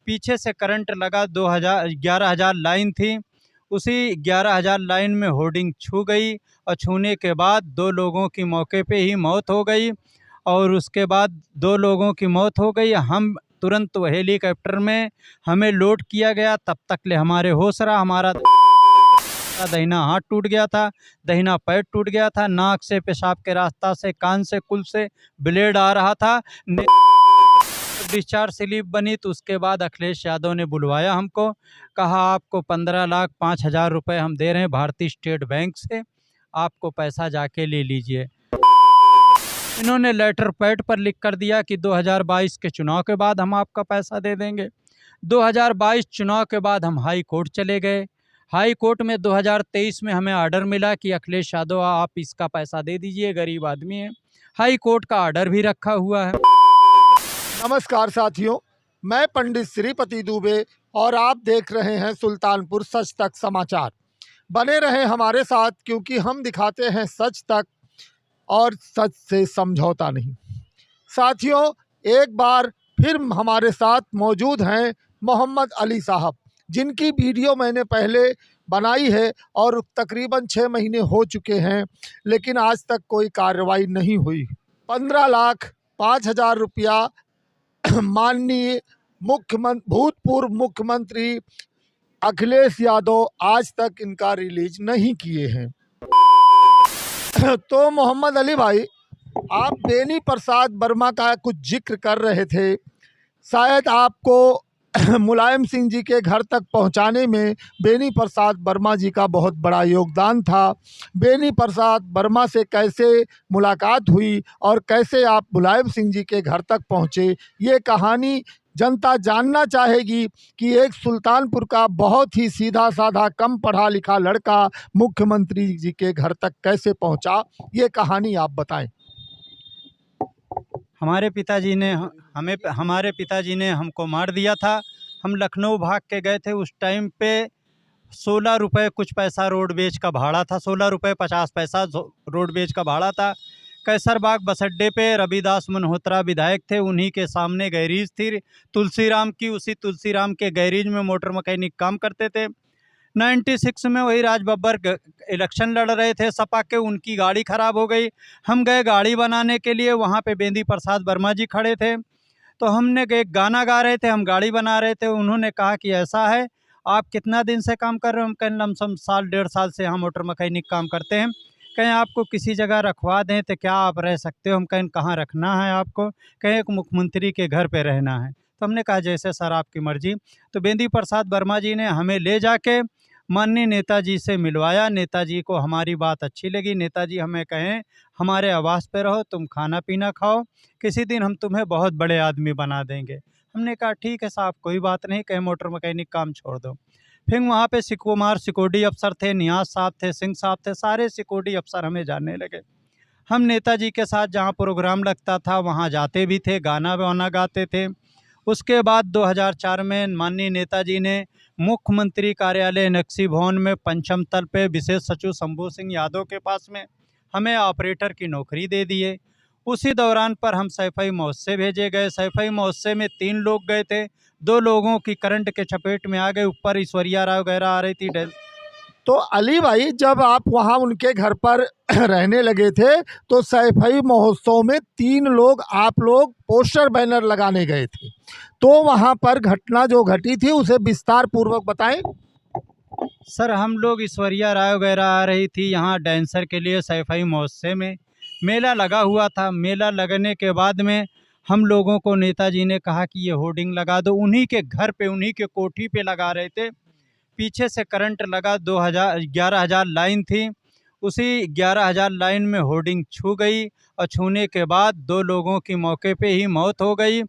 पीछे से करंट लगा। 11,000 लाइन थी, उसी 11,000 लाइन में होर्डिंग छू गई और छूने के बाद 2 लोगों की मौके पे ही मौत हो गई। और उसके बाद 2 लोगों की मौत हो गई। हम तुरंत हेलीकॉप्टर में हमें लोड किया गया। तब तक ले हमारे होश रहा। हमारा दाहिना हाथ टूट गया था, दाहिना पैर टूट गया था, नाक से, पेशाब के रास्ता से, कान से, कुल से ब्लेड आ रहा था। डिस्चार्ज स्लिप बनी तो उसके बाद अखिलेश यादव ने बुलवाया हमको, कहा आपको 15,05,000 रुपये हम दे रहे हैं भारतीय स्टेट बैंक से, आपको पैसा जाके ले लीजिए। इन्होंने लेटर पैड पर लिख कर दिया कि 2022 के चुनाव के बाद हम आपका पैसा दे देंगे। 2022 चुनाव के बाद हम हाई कोर्ट चले गए। हाई कोर्ट में 2023 में हमें ऑर्डर मिला कि अखिलेश यादव आप इसका पैसा दे दीजिए, गरीब आदमी है। हाई कोर्ट का ऑर्डर भी रखा हुआ है। नमस्कार साथियों, मैं पंडित श्रीपति दुबे और आप देख रहे हैं सुल्तानपुर सच तक समाचार। बने रहें हमारे साथ, क्योंकि हम दिखाते हैं सच तक और सच से समझौता नहीं। साथियों, एक बार फिर हमारे साथ मौजूद हैं मोहम्मद अली साहब, जिनकी वीडियो मैंने पहले बनाई है और तकरीबन 6 महीने हो चुके हैं, लेकिन आज तक कोई कार्रवाई नहीं हुई। 15,05,000 रुपया माननीय भूतपूर्व मुख्यमंत्री अखिलेश यादव आज तक इनका रिलीज नहीं किए हैं। तो मोहम्मद अली भाई, आप बेनी प्रसाद वर्मा का कुछ जिक्र कर रहे थे। शायद आपको मुलायम सिंह जी के घर तक पहुंचाने में बेनी प्रसाद वर्मा जी का बहुत बड़ा योगदान था। बेनी प्रसाद वर्मा से कैसे मुलाकात हुई और कैसे आप मुलायम सिंह जी के घर तक पहुंचे, ये कहानी जनता जानना चाहेगी कि एक सुल्तानपुर का बहुत ही सीधा साधा कम पढ़ा लिखा लड़का मुख्यमंत्री जी के घर तक कैसे पहुंचा। ये कहानी आप बताएं। हमारे पिताजी ने हमको मार दिया था। हम लखनऊ भाग के गए थे। उस टाइम पे 16 रुपये कुछ पैसा रोडवेज का भाड़ा था। 16 रुपये 50 पैसा रोडवेज का भाड़ा था। कैसरबाग बस अड्डे पे रविदास मल्होत्रा विधायक थे, उन्हीं के सामने गैरेज थी तुलसीराम की। उसी तुलसीराम के गैरेज में मोटर मैकेनिक काम करते थे। 96 में वही राज बब्बर इलेक्शन लड़ रहे थे सपा के, उनकी गाड़ी ख़राब हो गई। हम गए गाड़ी बनाने के लिए, वहाँ पे बेनी प्रसाद वर्मा जी खड़े थे। तो हमने एक गाना गा रहे थे, हम गाड़ी बना रहे थे। उन्होंने कहा कि ऐसा है, आप कितना दिन से काम कर रहे हो? हम कहें लमसम 1.5 साल से हम मोटर मैकेनिक काम करते हैं। कहें आपको किसी जगह रखवा दें तो क्या आप रह सकते हो? हम कहें कहाँ रखना है आपको? कहें एक मुख्यमंत्री के घर पे रहना है। तो हमने कहा जैसे सर आपकी मर्जी। तो बेनी प्रसाद वर्मा जी ने हमें ले जाके माननीय नेताजी से मिलवाया। नेताजी को हमारी बात अच्छी लगी। नेताजी हमें कहें हमारे आवास पे रहो, तुम खाना पीना खाओ, किसी दिन हम तुम्हें बहुत बड़े आदमी बना देंगे। हमने कहा ठीक है साहब, कोई बात नहीं। कहें मोटर मैकेनिक काम छोड़ दो। फिर वहाँ पे कुमार सिक्योरिटी अफसर थे, नियाज साहब थे, सिंह साहब थे, सारे सिक्योरिटी अफसर हमें जानने लगे। हम नेताजी के साथ जहाँ प्रोग्राम लगता था वहाँ जाते भी थे, गाना वाना गाते थे। उसके बाद 2004 में माननीय नेताजी ने मुख्यमंत्री कार्यालय नक्शी भवन में पंचम तल पे विशेष सचिव शंभू सिंह यादव के पास में हमें ऑपरेटर की नौकरी दे दिए। उसी दौरान पर हम सैफई महोत्सव भेजे गए। सैफई महोत्सव में 3 लोग गए थे, 2 लोगों की करंट के चपेट में आ गए। ऊपर ऐश्वर्या राय वगैरह आ रही थी। तो अली भाई, जब आप वहाँ उनके घर पर रहने लगे थे तो सैफई महोत्सव में 3 लोग आप लोग पोस्टर बैनर लगाने गए थे, तो वहाँ पर घटना जो घटी थी उसे विस्तार पूर्वक बताएं। सर, हम लोग ऐश्वर्या राय वगैरह आ रही थी यहाँ डांसर के लिए। सैफई महोत्सव में मेला लगा हुआ था। मेला लगने के बाद में हम लोगों को नेताजी ने कहा कि ये होर्डिंग लगा दो। उन्हीं के घर पे, उन्हीं के कोठी पे लगा रहे थे। पीछे से करंट लगा। 11,000 लाइन थी, उसी 11,000 लाइन में होर्डिंग छू गई और छूने के बाद 2 लोगों की मौके पे ही मौत हो गई।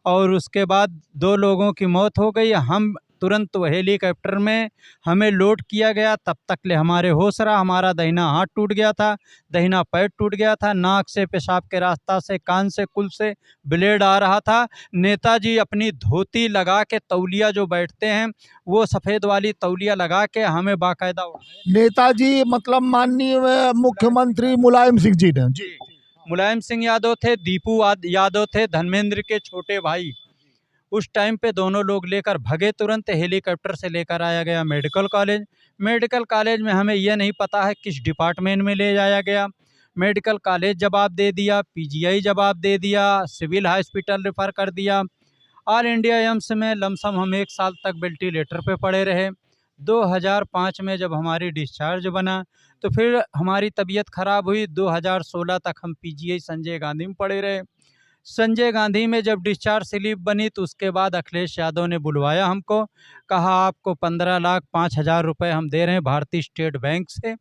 और उसके बाद 2 लोगों की मौत हो गई। हम तुरंत हेलीकॉप्टर में हमें लोड किया गया। तब तक ले हमारे होश रहा। हमारा दाहिना हाथ टूट गया था, दाहिना पैर टूट गया था, नाक से, पेशाब के रास्ता से, कान से, कुल से ब्लेड आ रहा था। नेताजी अपनी धोती लगा के, तौलिया जो बैठते हैं वो सफ़ेद वाली तौलिया लगा के हमें बाकायदा नेताजी मतलब माननीय मुख्यमंत्री मुलायम सिंह जी ने मुलायम सिंह यादव थे, दीपू यादव थे, धर्मेंद्र के छोटे भाई, उस टाइम पे दोनों लोग लेकर भगे, तुरंत हेलीकॉप्टर से लेकर आया गया मेडिकल कॉलेज। मेडिकल कॉलेज में हमें यह नहीं पता है किस डिपार्टमेंट में ले जाया गया। मेडिकल कॉलेज जवाब दे दिया, पीजीआई जवाब दे दिया, सिविल हॉस्पिटल रेफ़र कर दिया। ऑल इंडिया एम्स में लमसम हम 1 साल तक वेंटिलेटर पे पड़े रहे। 2005 में जब हमारी डिस्चार्ज बना तो फिर हमारी तबीयत ख़राब हुई। 2016 तक हम पीजीआई संजय गांधी में पड़े रहे। संजय गांधी में जब डिस्चार्ज स्लिप बनी तो उसके बाद अखिलेश यादव ने बुलवाया हमको, कहा आपको 15,05,000 रुपये हम दे रहे हैं भारतीय स्टेट बैंक से,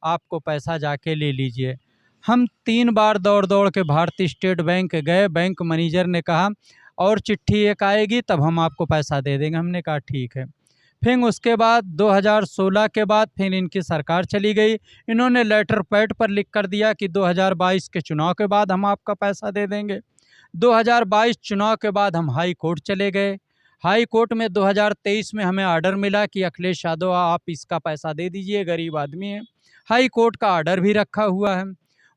आपको पैसा जाके ले लीजिए। हम 3 बार दौड़ के भारतीय स्टेट बैंक गए। बैंक मैनेजर ने कहा और चिट्ठी एक आएगी तब हम आपको पैसा दे देंगे। हमने कहा ठीक है। फिर उसके बाद 2016 के बाद फिर इनकी सरकार चली गई। इन्होंने लेटर पैड पर लिख कर दिया कि 2022 के चुनाव के बाद हम आपका पैसा दे देंगे। 2022 चुनाव के बाद हम हाई कोर्ट चले गए। हाई कोर्ट में 2023 में हमें आर्डर मिला कि अखिलेश यादव आप इसका पैसा दे दीजिए, गरीब आदमी है। हाई कोर्ट का आर्डर भी रखा हुआ है।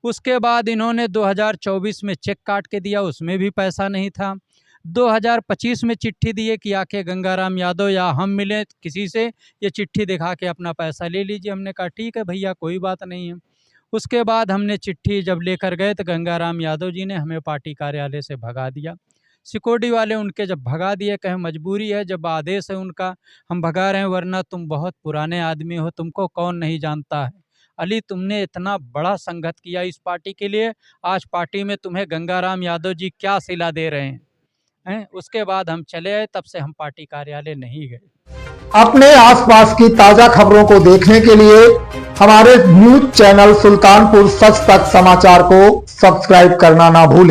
उसके बाद इन्होंने 2024 में चेक काट के दिया, उसमें भी पैसा नहीं था। 2025 में चिट्ठी दिए कि आके गंगाराम यादव या हम मिलें किसी से, ये चिट्ठी दिखा के अपना पैसा ले लीजिए। हमने कहा ठीक है भैया, कोई बात नहीं है। उसके बाद हमने चिट्ठी जब लेकर गए तो गंगाराम यादव जी ने हमें पार्टी कार्यालय से भगा दिया। सिक्योरिटी वाले उनके जब भगा दिए, कहे मजबूरी है, जब आदेश है उनका हम भगा रहे हैं, वरना तुम बहुत पुराने आदमी हो, तुमको कौन नहीं जानता है। अली, तुमने इतना बड़ा संघर्ष किया इस पार्टी के लिए, आज पार्टी में तुम्हें गंगाराम यादव जी क्या सिला दे रहे हैं। उसके बाद हम चले आए, तब से हम पार्टी कार्यालय नहीं गए। अपने आसपास की ताजा खबरों को देखने के लिए हमारे न्यूज चैनल सुल्तानपुर सच तक समाचार को सब्सक्राइब करना ना भूलें।